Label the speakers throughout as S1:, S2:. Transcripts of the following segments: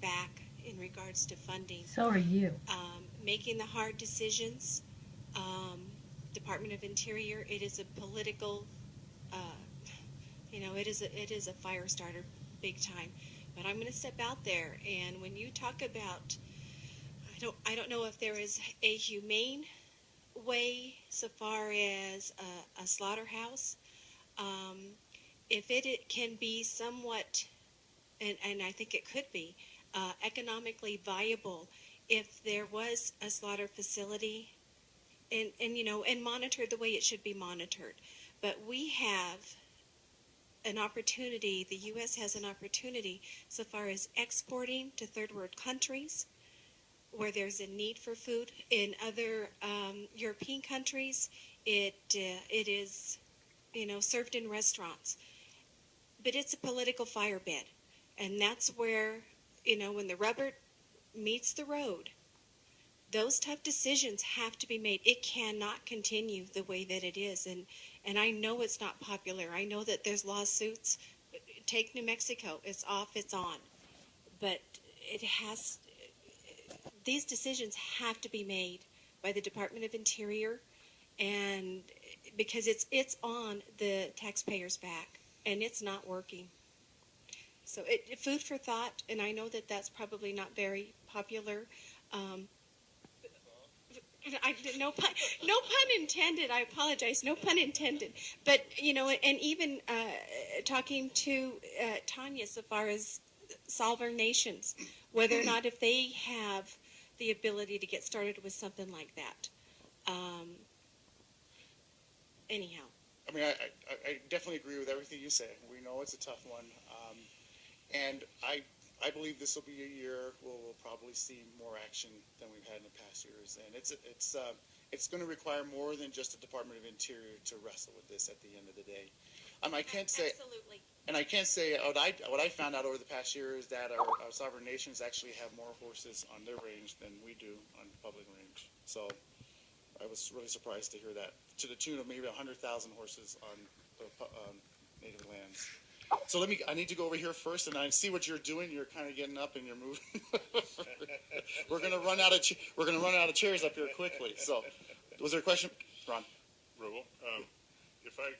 S1: back in regards to funding.
S2: So are you.
S1: Making the hard decisions. Department of Interior, it is a political, uh, it is a fire starter, big time. But I'm going to step out there, and when you talk about, I don't know if there is a humane way so far as a slaughterhouse. Um, if it can be somewhat, and I think it could be, economically viable if there was a slaughter facility and monitored the way it should be monitored. But we have an opportunity, the U.S. has an opportunity so far as exporting to third world countries where there's a need for food. In other European countries, it is, served in restaurants. But it's a political firebed. And that's where, when the rubber meets the road, those tough decisions have to be made. It cannot continue the way that it is. And I know it's not popular. I know that there's lawsuits. Take New Mexico. It's off, it's on. But these decisions have to be made by the Department of Interior, and because it's on the taxpayer's back, and it's not working. So food for thought, and I know that that's probably not very popular. No pun intended. I apologize. No pun intended. But and even talking to Tanya, so far as solver nations, whether or not if they have the ability to get started with something like that. Anyhow.
S3: I mean, I definitely agree with everything you say. We know it's a tough one, and I believe this will be a year where we'll probably see more action than we've had in the past years, and it's going to require more than just the Department of Interior to wrestle with this at the end of the day. I can't say
S1: Absolutely.
S3: And I can't say what I found out over the past year is that our sovereign nations actually have more horses on their range than we do on public range. So I was really surprised to hear that, to the tune of maybe 100,000 horses on the native lands. So I need to go over here first, and I see what you're doing. You're kind of getting up and you're moving. We're gonna run out of chairs up here quickly. So, was there a question, Ron?
S4: Raul, if I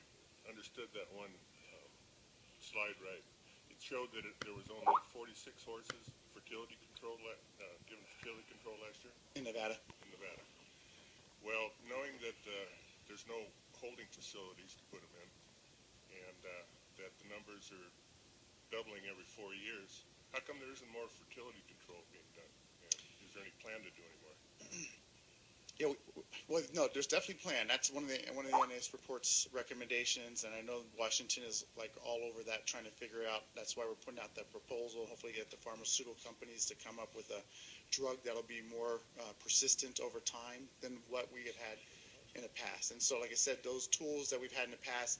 S4: understood that one slide right, it showed that there was only 46 horses fertility control given fertility control last year
S3: In Nevada.
S4: in Nevada. Well, knowing that there's no holding facilities to put them in, and that the numbers are doubling every 4 years, how come there isn't more fertility control being done? And is there any plan to do any more?
S3: Yeah, well, no, there's definitely a plan. That's one of the NIS report's recommendations, and I know Washington is like all over that, trying to figure out. That's why we're putting out that proposal. Hopefully, get the pharmaceutical companies to come up with a drug that'll be more persistent over time than what we had in the past. And so, like I said, those tools that we've had in the past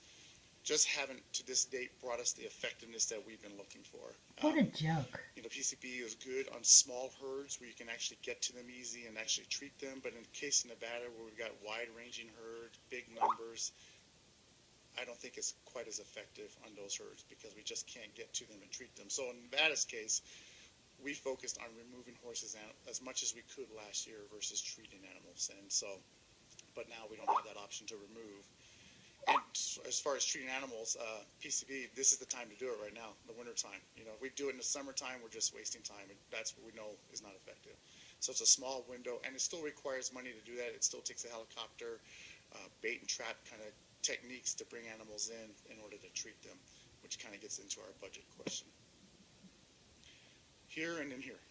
S3: just haven't, to this date, brought us the effectiveness that we've been looking for.
S2: What a joke.
S3: PCB is good on small herds where you can actually get to them easy and actually treat them. But in the case of Nevada, where we've got wide-ranging herds, big numbers, I don't think it's quite as effective on those herds because we just can't get to them and treat them. So in Nevada's case, we focused on removing horses as much as we could last year versus treating animals. And so, but now we don't have that option to remove. And as far as treating animals, PCB, this is the time to do it right now, the winter time. If we do it in the summertime, we're just wasting time, and that's what we know is not effective. So it's a small window, and it still requires money to do that. It still takes a helicopter, bait and trap kind of techniques to bring animals in order to treat them, which kind of gets into our budget question. Here and in here.